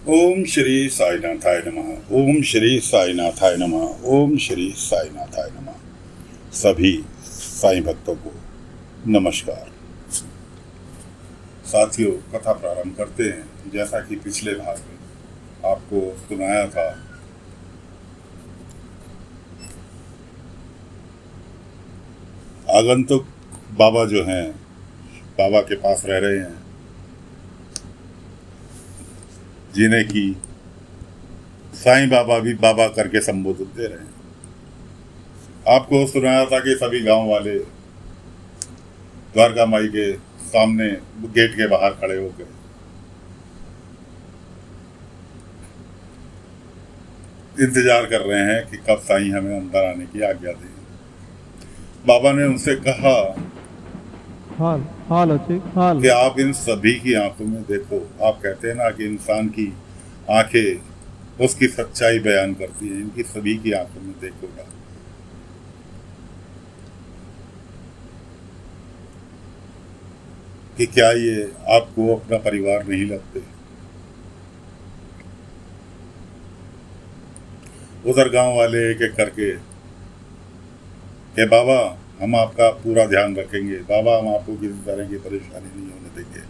ओम श्री साईनाथाय नमः। ओम श्री साईनाथाय नमः। ओम श्री साईनाथाय नमः। सभी साईं भक्तों को नमस्कार। साथियों, कथा प्रारंभ करते हैं। जैसा कि पिछले भाग में आपको सुनाया था, आगंतुक बाबा जो हैं, बाबा के पास रह रहे हैं, जिन्हें की साईं बाबा भी बाबा करके संबोधित दे रहे हैं। आपको सुनाया था कि सभी गांव वाले द्वारका माई के सामने गेट के बाहर खड़े हो गए। इंतजार कर रहे हैं कि कब साईं हमें अंदर आने की आज्ञा दें। बाबा ने उनसे कहा कि आप इन सभी की आंखों में देखो। आप कहते हैं ना कि इंसान की आंखें उसकी सच्चाई बयान करती है। इनकी सभी की आंखों में देखो ना। कि क्या ये आपको अपना परिवार नहीं लगते? उधर गांव वाले एक एक करके कि बाबा हम आपका पूरा ध्यान रखेंगे, बाबा हम आपको किसी तरह की परेशानी नहीं होने देंगे।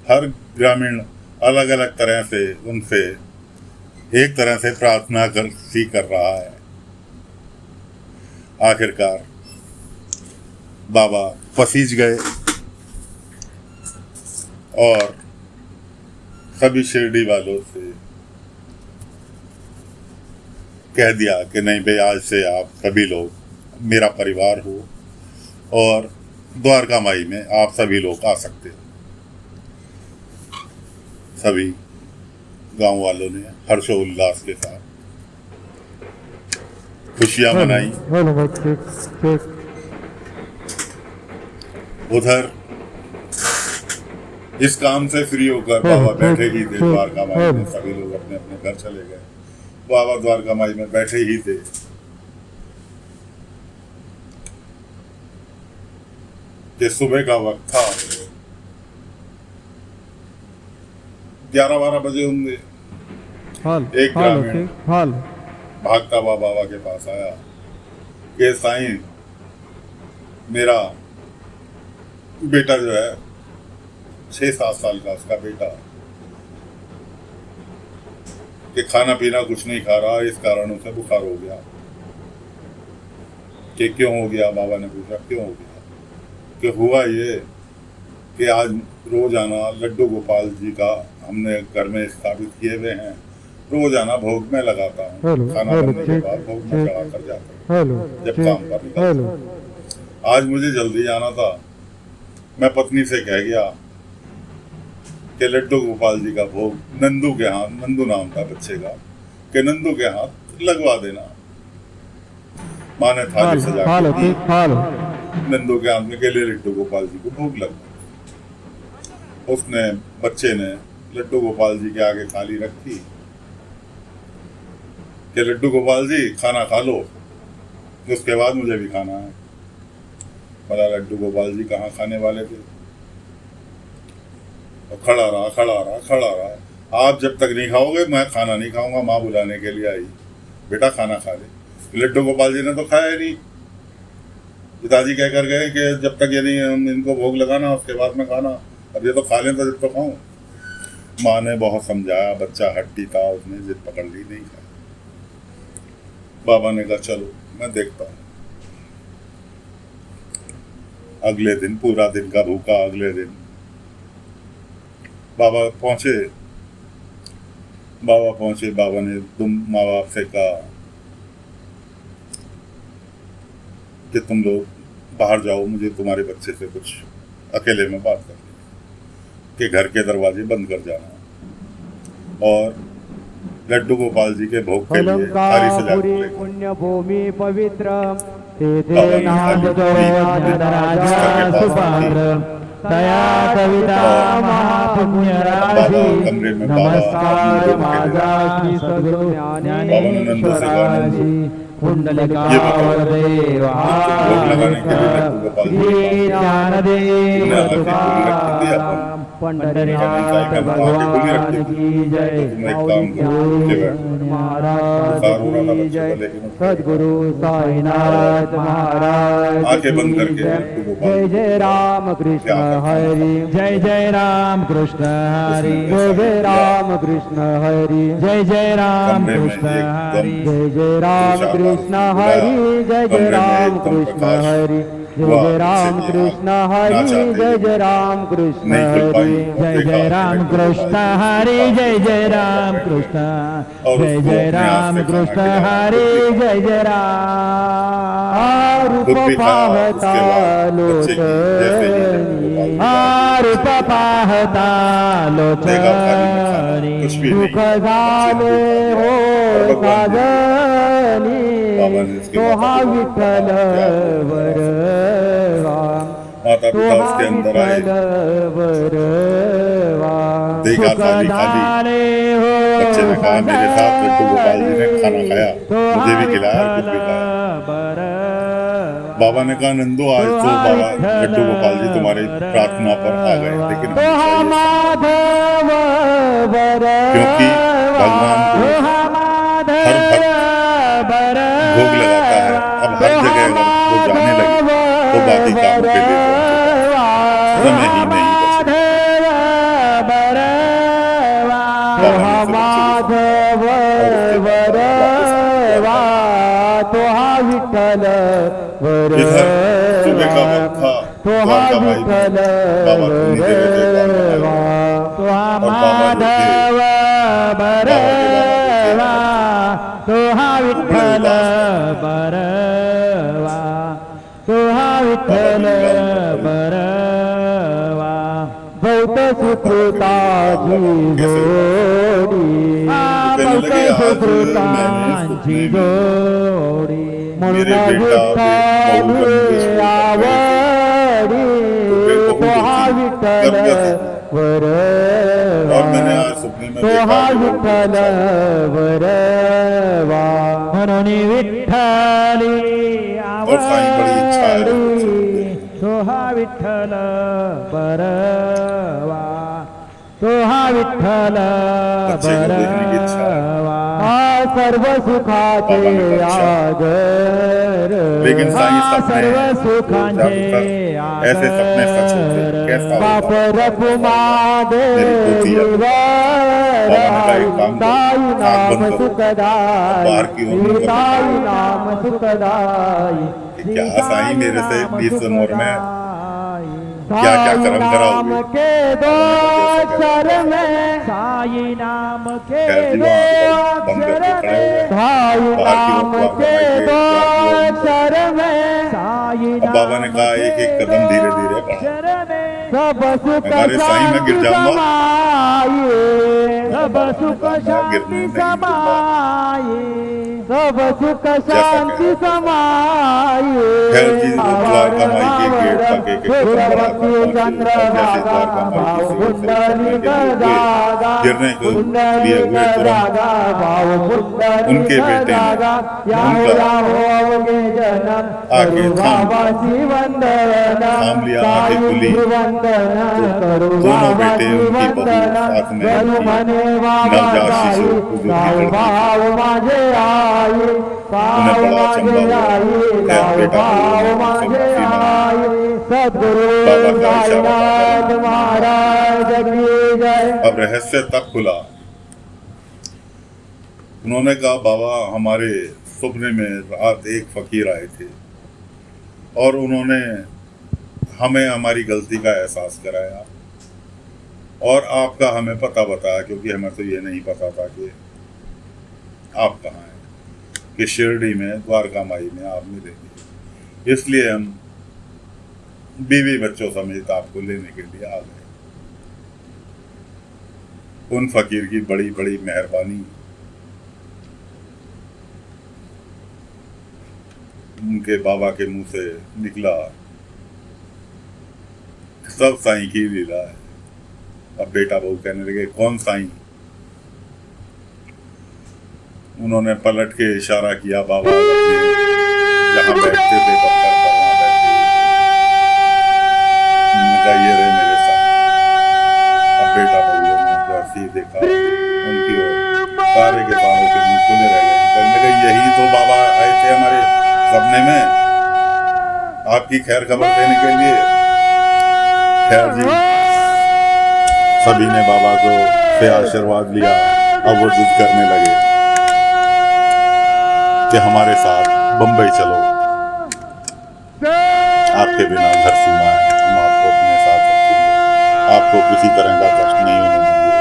हर ग्रामीण अलग अलग तरह से उनसे एक तरह से प्रार्थना कर रहा है। आखिरकार बाबा पसीज गए और सभी शिरडी वालों से कह दिया कि नहीं भाई, आज से आप सभी लोग मेरा परिवार हो और द्वारका माई में आप सभी लोग आ सकते हो। सभी गांव वालों ने हर्षोल्लास के साथ खुशियां मनाई। उधर इस काम से फ्री होकर बाबा बैठे ही थे द्वारका माई में। सभी लोग अपने अपने घर चले गए। बाबा द्वारका माई में बैठे ही थे कि सुबह का वक्त था। 11-12 बजे होंगे। एक ग्रामीण भागता हुआ बाबा के पास आया कि साईं, मेरा बेटा जो है 6-7 साल का, उसका बेटा, कि खाना पीना कुछ नहीं खा रहा, इस कारण उसे बुखार हो गया। कि क्यों हो गया? बाबा ने पूछा क्यों हो गया? कि हुआ ये कि आज रोजाना लड्डू गोपाल जी का हमने घर में स्थापित किए हुए हैं। रोजाना भोग में लगाता हूँ, खाना बनने के बाद भोग में चढ़ा कर जाता हूँ जब काम पर निकलता। आज मुझे जल्दी जाना था। मैं पत्नी से कह गया कि लड्डू गोपाल जी का भोग नंदू के हाथ, नंदू नाम था बच्चे का, कि नंदू के हाथ लगवा देना। माँ ने थाली सजा के नंदू के हाथ में के लिए लड्डू गोपाल जी को भोग लगा। उसने, बच्चे ने लड्डू गोपाल जी के आगे थाली रखी कि लड्डू गोपाल जी खाना खा लो, उसके बाद मुझे भी खाना है। बोला लड्डू गोपाल जी कहाँ खाने वाले थे? और खड़ा रहा। आप जब तक नहीं खाओगे मैं खाना नहीं खाऊंगा। माँ बुलाने के लिए आई, बेटा खाना खा ले। लड्डू गोपाल जी ने तो खाया नहीं। पिताजी कह कर गए कि जब तक ये नहीं इनको भोग लगाना उसके बाद में खाना। अब ये तो खा लें तो जब तो खाऊं। माँ ने बहुत समझाया, बच्चा हट्टी था, उसने जिद पकड़ ली, नहीं खाया। बाबा ने कहा चलो मैं देखता हूँ। अगले दिन पूरा दिन का भूखा। अगले दिन बाबा पहुंचे। बाबा ने तुम माँ बाप से कहा कि तुम लोग बाहर जाओ, मुझे तुम्हारे बच्चे से कुछ अकेले में बात करनी है। कि घर के दरवाजे बंद कर जाना और लड्डू गोपाल जी के भोग के लिए थाली सजा के पुण्य भूमि पवित्र कमरे में नमस्कार माझा श्री सद्गुरु ज्ञानेश्वराजी कुंडलिकावदेव श्री ज्ञानदेव तुकाराम पंढरीनाथ भगवान की जय। महाराज की जय। सद्गुरु साईनाथ महाराज की जय। जय जय राम कृष्ण हरि। जय जय राम कृष्ण हरि। जय जय राम कृष्ण हरि। जय जय राम कमरे में कृष्ण हरि। एकदम जय जय राम कृष्ण हरि। जय जय राम कृष्ण हरि। जय जय राम कृष्ण हरि। जय जय राम कृष्ण हरि। जय जय राम कृष्ण हरि। जय जय राम कृष्ण। जय जय राम कृष्ण हरि। जय जय राम। रूप पाहता लोचनी। रूप पाहता लोचनी। सुख झाले हो साजनी। सोहा विठ्ठल वरवा। माता पिता उसके अंदर आए, देखा थाली खाली। बच्चे ने कहा मेरे साथ लड्डू गोपाल जी ने खाना खाया, मुझे भी खिलाया और खुद भी खाया। बाबा ने कहा नंदो आज तो बाबा लड्डू गोपाल जी तुम्हारी प्रार्थना पर आ गए, लेकिन क्योंकि भगवान को हर भक्त भोग लगाता है। अब हर जगह अगर वो जाने लगे तो बाकी कामों के लिए समय ही नहीं माधव वरवा। तोहा विठ्ठल इधर सुबह का वक्त था, तोहा विठ्ठल वरवा। तोहा माधव बरवा। तोहा विठ्ठल बरवा। तोहा विठ्ठल बरवा। बहुत सुकृताची जोडी। बहुत सुकृताची जोडी। म्हणून विठ्ठल आवडी। तोहा विठ्ठल वरवा। तोहा विठ्ठल वरवा। म्हणून विठ्ठली आवडी। तोहा विठ्ठल बरवा। तोहा विठ्ठल बरवा। सर्व सुखाचे आगर। लेकिन सर्व सुखांचे ऐसे सपने सच होते कैसा बाप रखुमा ताई नाम सुखदाई। ताई नाम सुखदाई। क्या साईं मेरे से 20 उम्र में क्या क्या कर्म कराओगे? के दो अक्षर में। साई नाम के दो अक्षर में। साई नाम के दो अक्षर में। साई नाम बाबा ने कहा एक एक कदम धीरे धीरे बढ़ा। सब सुख शांति समाये। सब सुख शांति समाये। सब सुख शांति समाये। द्वारका माई के गेट तक एक गिरने को लिए हुए तुरंत उनके बेटे आके थाम लिया, आंखें खुली तो दोनों बेटे उनकी बहू साथ में नवजात शिशु उन्हें बड़ा अचंभा हुआ। सद्गुरु साईनाथ महाराज की जय। अब रहस्य तब खुला। उन्होंने कहा बाबा हमारे सपने में रात एक फकीर आए थे और उन्होंने हमें हमारी गलती का एहसास कराया और आपका हमें पता बताया, क्योंकि हमें तो ये नहीं पता था कि आप कहाँ हैं, कि शिरडी में द्वारका माई में आप मिलेंगे। इसलिए हम बीवी बच्चों समेत आपको लेने के लिए आ गए। उन फकीर की बड़ी बड़ी मेहरबानी, उनके बाबा के मुंह से निकला सब साईं की लीला है। अब बेटा बहू कहने लगे कौन साईं? उन्होंने पलट के इशारा किया बाबा जहां बैठते थे पत्थर पर वहां बैठे। ये रहे मेरे साईं। उनकी ओर सारे किसानों के मुंह खुले रह गए। कहने लगे यही तो बाबा आए थे हमारे सपने में आपकी खैर खबर देने के लिए। खैर जी, सभी ने बाबा को से आशीर्वाद लिया। अब वो जिद करने लगे कि हमारे साथ बंबई चलो, आपके बिना घर सूना है, हम आपको अपने साथ रखेंगे, आपको किसी तरह का कष्ट नहीं होने देंगे।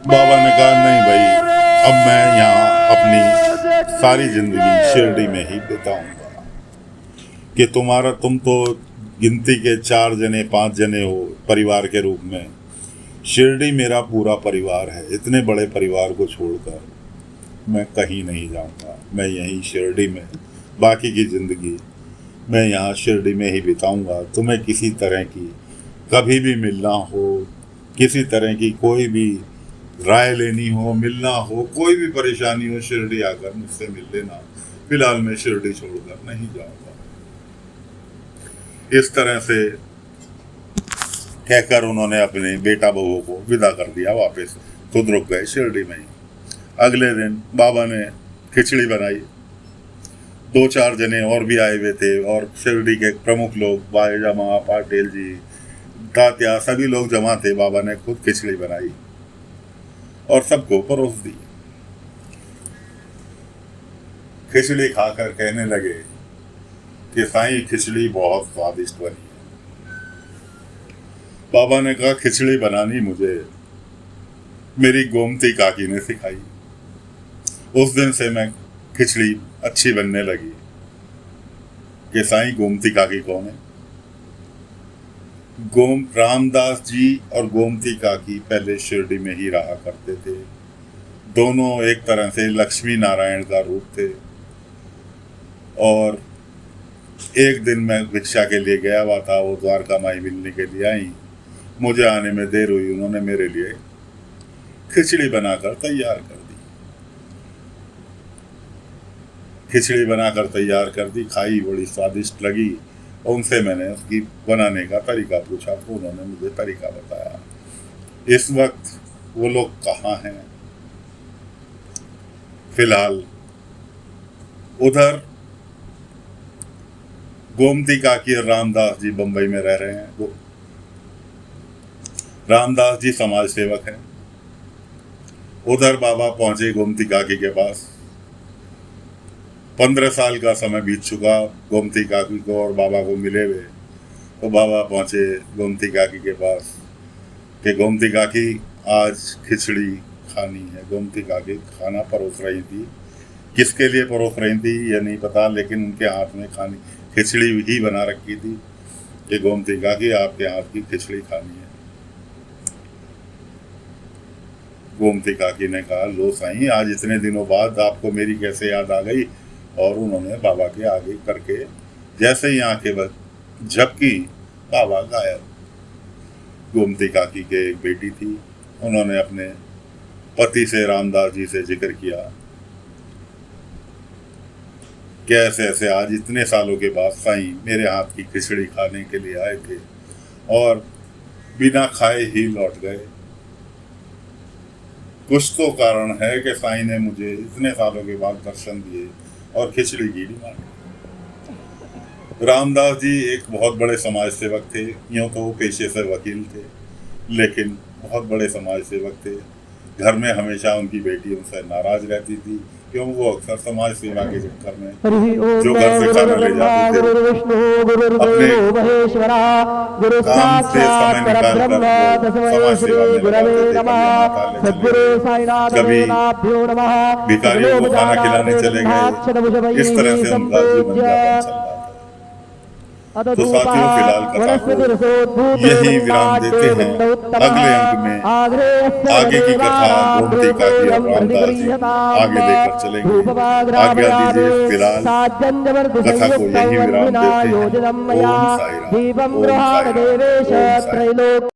बाबा ने कहा नहीं भाई, अब मैं यहाँ अपनी सारी जिंदगी शिरडी में ही बिताऊंगा। कि तुम तो गिनती के 4 जने 5 जने हो परिवार के रूप में, शिरडी मेरा पूरा परिवार है। इतने बड़े परिवार को छोड़कर मैं कहीं नहीं जाऊंगा, मैं यहीं शिरडी में बाकी की ज़िंदगी मैं यहाँ शिरडी में ही बिताऊंगा। तुम्हें किसी तरह की कभी भी मिलना हो, किसी तरह की कोई भी राय लेनी हो, मिलना हो, कोई भी परेशानी हो, शिरडी आकर मुझसे मिल लेना। फिलहाल मैं शिरडी छोड़कर नहीं जाऊंगा। इस तरह से कहकर उन्होंने अपने बेटा बहुओं को विदा कर दिया वापस। खुद रुक गए शिरडी में ही। अगले दिन बाबा ने खिचड़ी बनाई। 2-4 जने और भी आए हुए थे और शिरडी के प्रमुख लोग, भाई जमा, पाटिल जी, तात्या, सभी लोग जमा थे। बाबा ने खुद खिचड़ी बनाई और सबको परोस दी। खिचड़ी खाकर कहने लगे कि साईं खिचड़ी बहुत स्वादिष्ट बनी है। बाबा ने कहा खिचड़ी बनानी मुझे मेरी गोमती काकी ने सिखाई। उस दिन से मैं खिचड़ी अच्छी बनने लगी। कि साईं गोमती काकी कौन है? रामदास जी और गोमती काकी पहले शिरडी में ही रहा करते थे। दोनों एक तरह से लक्ष्मी नारायण का रूप थे। और एक दिन मैं भिक्षा के लिए गया हुआ था, वो द्वारका माई मिलने के लिए आई। मुझे आने में देर हुई, उन्होंने मेरे लिए खिचड़ी बनाकर तैयार कर दी। खिचड़ी बनाकर तैयार कर दी, खाई, बड़ी स्वादिष्ट लगी। और उनसे मैंने उसकी बनाने का तरीका पूछा तो उन्होंने मुझे तरीका बताया। इस वक्त वो लोग कहाँ हैं? फिलहाल उधर गोमती काकी और रामदास जी बंबई में रह रहे हैं। रामदास जी समाज सेवक हैं। उधर बाबा पहुंचे गोमती काकी के पास। 15 साल का समय बीत चुका गोमती काकी को और बाबा को मिले हुए। तो बाबा पहुंचे गोमती काकी के पास कि गोमती काकी आज खिचड़ी खानी है। गोमती काकी खाना परोस रही थी। किसके लिए परोस रही थी ये नहीं पता, लेकिन उनके हाथ में खानी खिचड़ी ही बना रखी थी कि गोमती काकी आपके हाथ की खिचड़ी खानी है। गोमती काकी ने कहा लो साईं, आज इतने दिनों बाद आपको मेरी कैसे याद आ गई? और उन्होंने बाबा के आगे करके जैसे ही आंखें झपकी, बाबा गायब। गोमती काकी के एक बेटी थी, उन्होंने अपने पति से, रामदास जी से जिक्र किया कि ऐसे ऐसे आज इतने सालों के बाद साईं मेरे हाथ की खिचड़ी खाने के लिए आए थे और बिना खाए ही लौट गए। कुछ तो कारण है कि साईं ने मुझे इतने सालों के बाद दर्शन दिए और खिचड़ी की डिमांड। रामदास जी एक बहुत बड़े समाज सेवक थे। यूँ तो वो पेशे से वकील थे, लेकिन बहुत बड़े समाज सेवक थे। घर में हमेशा उनकी बेटी उनसे नाराज रहती थी, क्यों वो अक्सर समाज सेवा के चक्कर में जो घर से खाना ले जाते थे, अपने काम से समय निकाल कर समाज सेवा में लगाते थे। कभी भिखारियों को खाना खिलाने चले गए। इस तरह से उनका जीवन यापन चल रहा था। तो साथियों, फिलहाल कथा को यही विराम देते हैं। अगले अंक में आगे की कथा गोमती काकी और रामदास जी आगे लेकर चलेंगे। आज्ञा दीजिए, फिलहाल कथा को यही विराम देते हैं। ओम साईं राम, ओम साईं राम, ओम साईं राम।